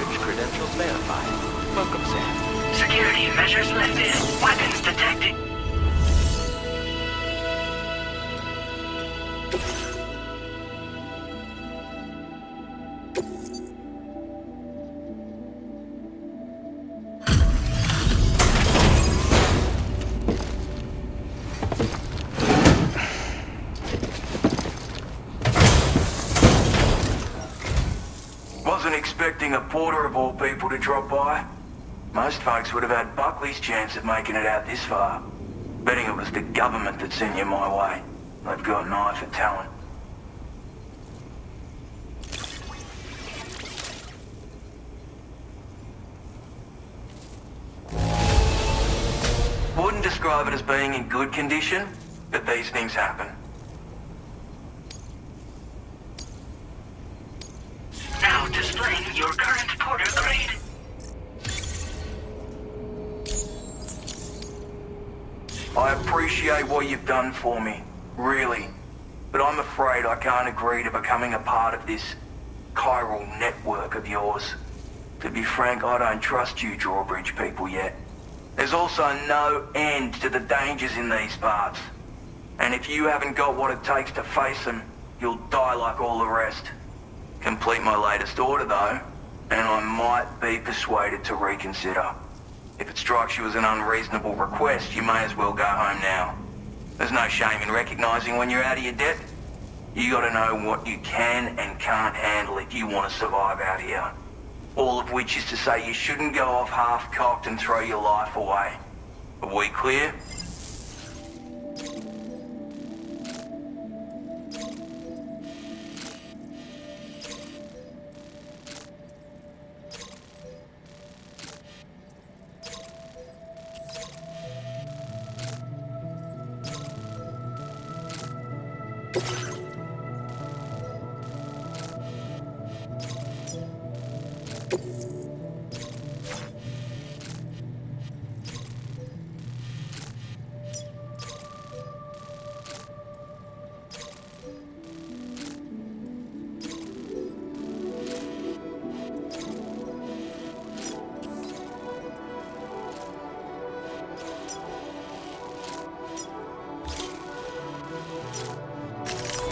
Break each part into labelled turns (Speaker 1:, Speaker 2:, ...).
Speaker 1: Drawbridge credentials verified. Welcome, Sam.
Speaker 2: Security measures lifted. Weapons detected.
Speaker 3: Wasn't expecting a porter of all people to drop by. Most folks would have had Buckley's chance of making it out this far. Betting it was the government that sent you my way. They've got an eye for talent. Wouldn't describe it as being in good condition, but these things happen.
Speaker 2: Now displaying your current porter grade.
Speaker 3: I appreciate what you've done for me, really. But I'm afraid I can't agree to becoming a part of this chiral network of yours. To be frank, I don't trust you Drawbridge people yet. There's also no end to the dangers in these parts. And if you haven't got what it takes to face them, you'll die like all the rest. Complete my latest order though, and I might be persuaded to reconsider. If it strikes you as an unreasonable request, you may as well go home now. There's no shame in recognizing when you're out of your depth. You gotta know what you can and can't handle if you want to survive out here. All of which is to say you shouldn't go off half-cocked and throw your life away. Are we clear?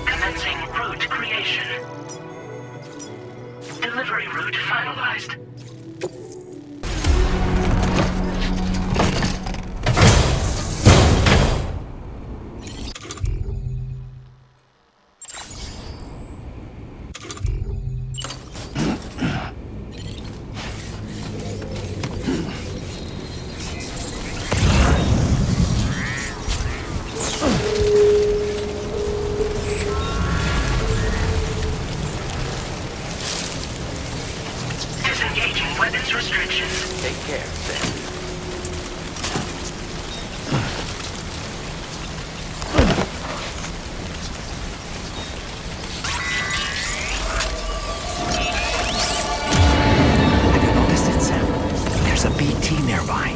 Speaker 2: Commencing route creation. Delivery route finalized. Disengaging weapons restrictions.
Speaker 1: Take care, Sam.
Speaker 4: Have you noticed it, Sam? There's a BT nearby.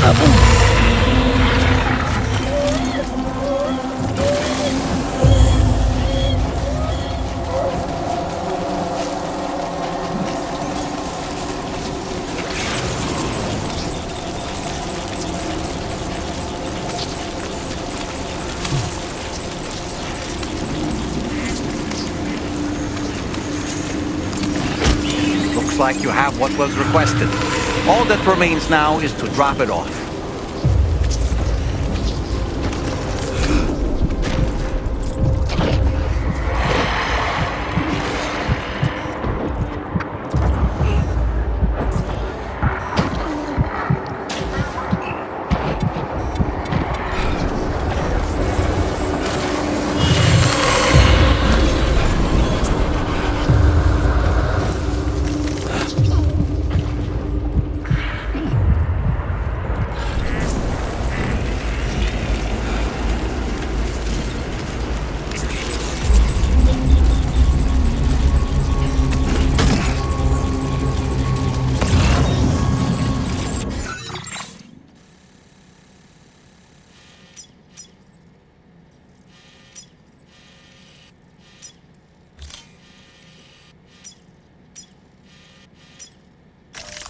Speaker 5: Looks like you have what was requested. All that remains now is to drop it off.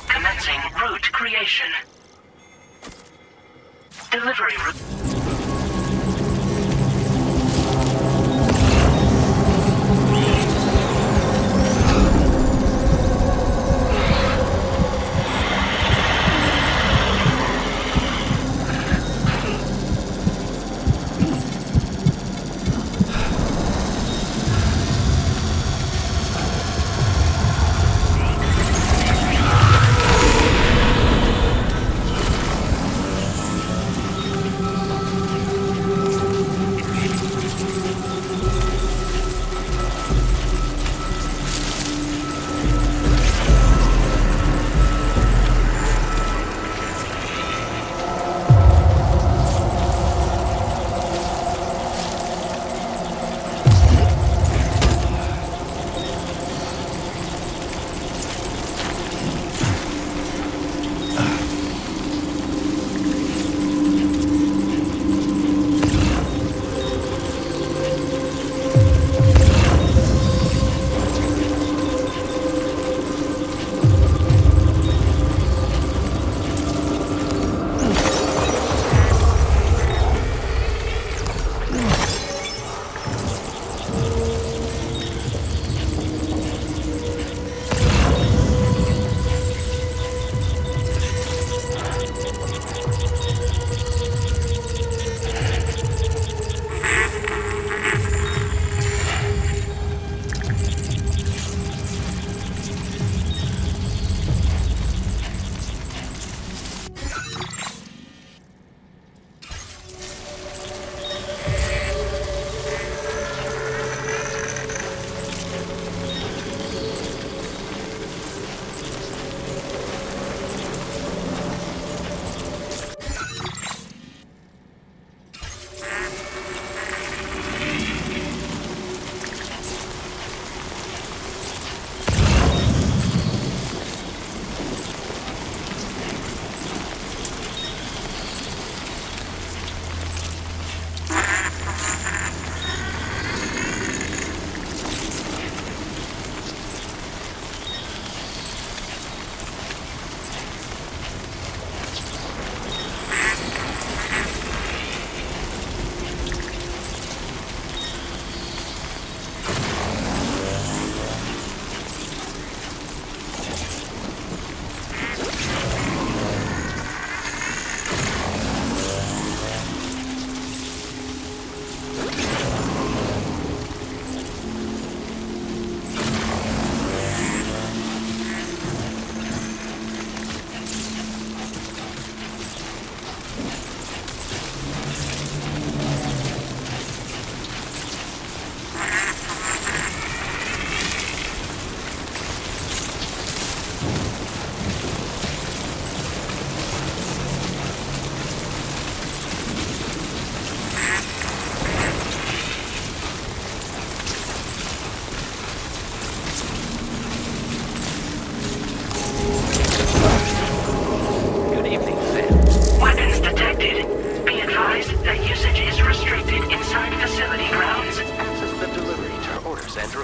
Speaker 2: Commencing route creation. Delivery route.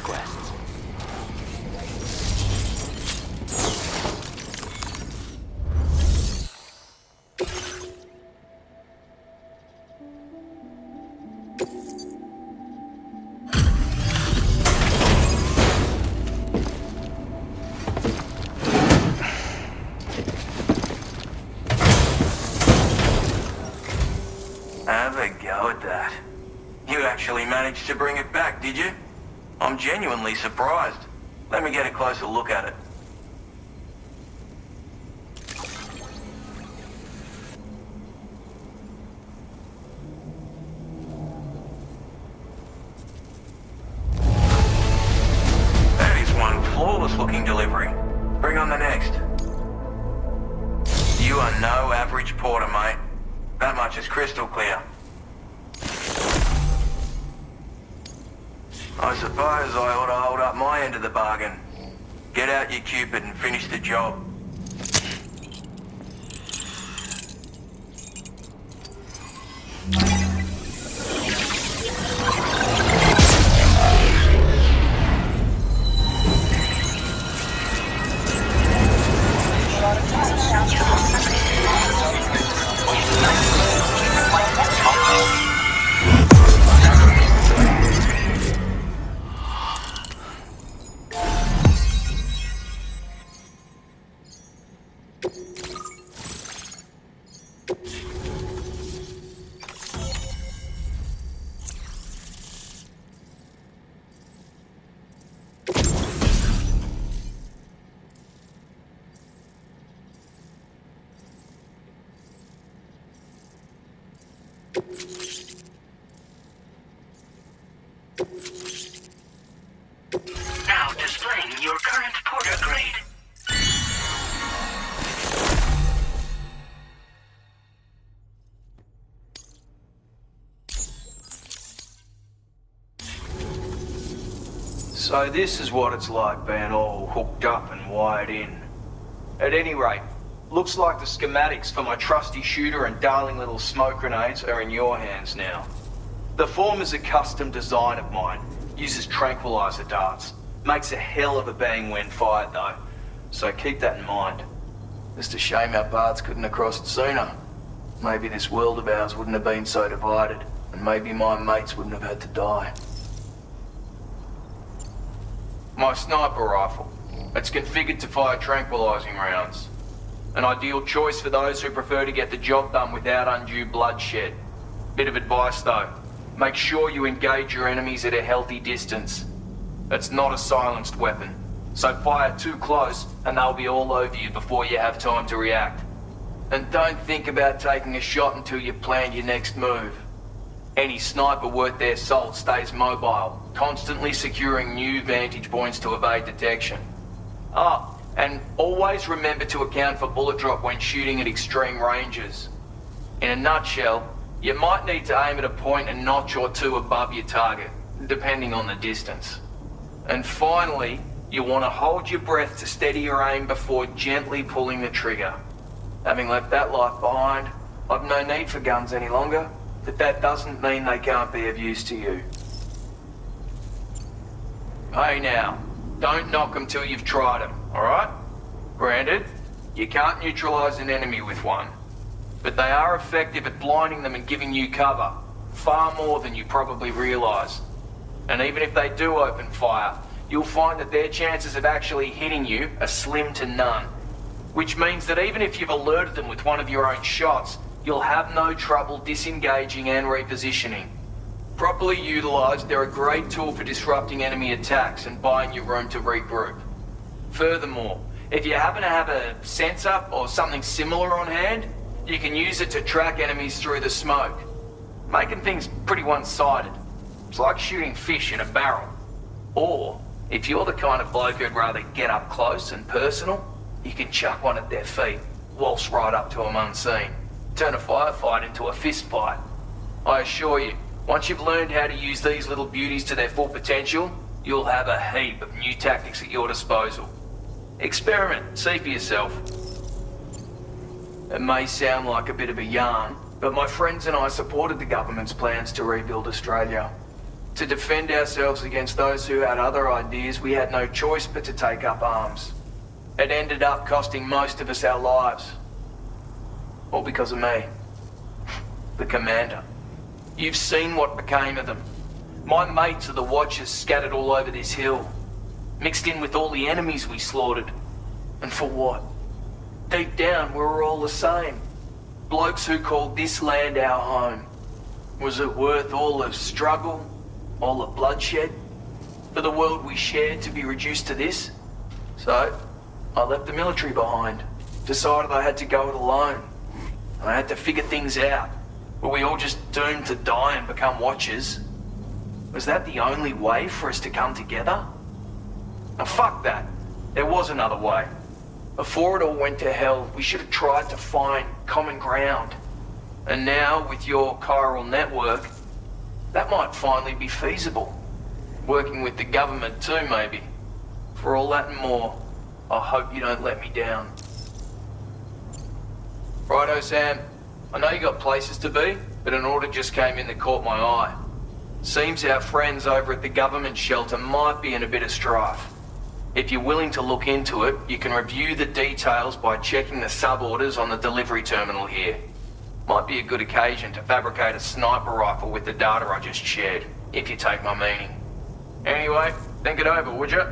Speaker 1: requests.
Speaker 3: Have a go at that. You actually managed to bring it back, did you? I'm genuinely surprised. Let me get a closer look at it. That is one flawless looking delivery. Bring on the next. You are no average porter, mate. That much is crystal clear. I suppose I ought to hold up my end of the bargain. Get out your Cupid and finish the job.
Speaker 2: Now displaying your current porter grade.
Speaker 6: So this is what it's like being all hooked up and wired in. At any rate, looks like the schematics for my trusty shooter and darling little smoke grenades are in your hands now. The former's a custom design of mine, uses tranquilizer darts. Makes a hell of a bang when fired though, so keep that in mind. Just a shame our paths couldn't have crossed sooner. Maybe this world of ours wouldn't have been so divided, and maybe my mates wouldn't have had to die. My sniper rifle. It's configured to fire tranquilizing rounds. An ideal choice for those who prefer to get the job done without undue bloodshed. Bit of advice though, make sure you engage your enemies at a healthy distance. It's not a silenced weapon, so fire too close and they'll be all over you before you have time to react. And don't think about taking a shot until you've planned your next move. Any sniper worth their salt stays mobile, constantly securing new vantage points to evade detection. Ah, and always remember to account for bullet drop when shooting at extreme ranges. In a nutshell, you might need to aim at a point a notch or two above your target, depending on the distance. And finally, you want to hold your breath to steady your aim before gently pulling the trigger. Having left that life behind, I've no need for guns any longer, but that doesn't mean they can't be of use to you. Hey now, don't knock them till you've tried them, alright? Granted, you can't neutralize an enemy with one, but they are effective at blinding them and giving you cover, far more than you probably realize. And even if they do open fire, you'll find that their chances of actually hitting you are slim to none. Which means that even if you've alerted them with one of your own shots, you'll have no trouble disengaging and repositioning. Properly utilized, they're a great tool for disrupting enemy attacks and buying you room to regroup. Furthermore, if you happen to have a sensor or something similar on hand, you can use it to track enemies through the smoke, making things pretty one-sided. It's like shooting fish in a barrel. Or, if you're the kind of bloke who'd rather get up close and personal, you can chuck one at their feet, waltz right up to them unseen, turn a firefight into a fist fight. I assure you, once you've learned how to use these little beauties to their full potential, you'll have a heap of new tactics at your disposal. Experiment, see for yourself. It may sound like a bit of a yarn, but my friends and I supported the government's plans to rebuild Australia. To defend ourselves against those who had other ideas, we had no choice but to take up arms. It ended up costing most of us our lives. All because of me. The commander. You've seen what became of them. My mates are the Watchers scattered all over this hill. Mixed in with all the enemies we slaughtered. And for what? Deep down, we were all the same. Blokes who called this land our home. Was it worth all the struggle? All the bloodshed? For the world we shared to be reduced to this? So, I left the military behind. Decided I had to go it alone. And I had to figure things out. Were we all just doomed to die and become Watchers? Was that the only way for us to come together? Now fuck that. There was another way. Before it all went to hell, we should have tried to find common ground. And now, with your chiral network, that might finally be feasible. Working with the government too, maybe. For all that and more, I hope you don't let me down. Righto, Sam. I know you got places to be, but an order just came in that caught my eye. Seems our friends over at the government shelter might be in a bit of strife. If you're willing to look into it, you can review the details by checking the sub-orders on the delivery terminal here. Might be a good occasion to fabricate a sniper rifle with the data I just shared, if you take my meaning. Anyway, think it over, would you?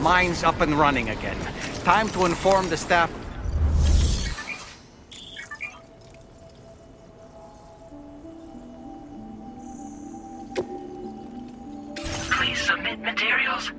Speaker 5: Mine's up and running again. Time to inform the staff.
Speaker 2: Please submit materials.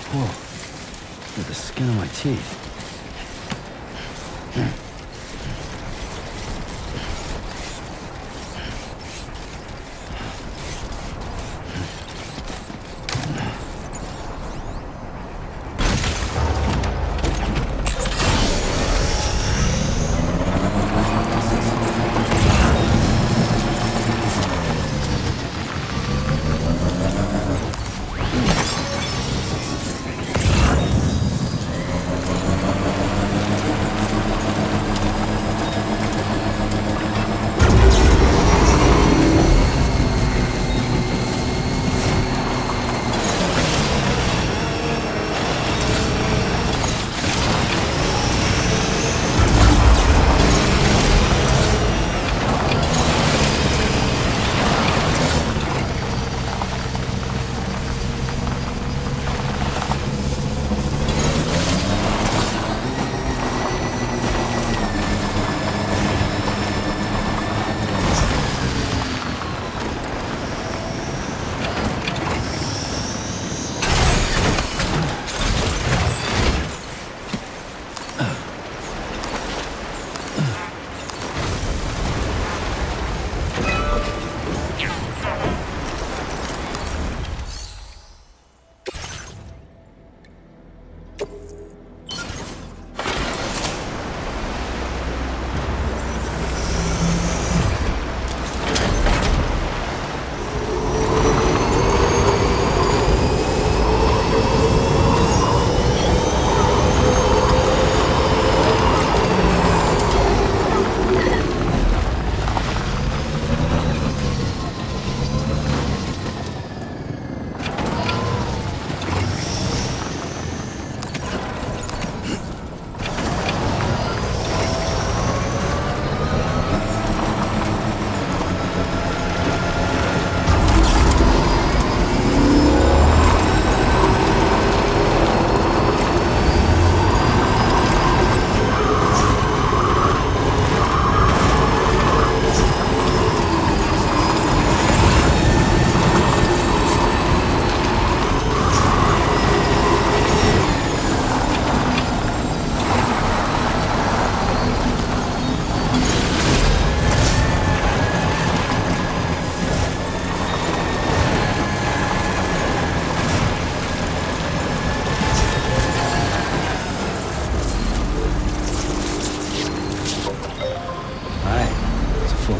Speaker 4: Whoa. Look at the skin of my teeth.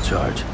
Speaker 4: Charge.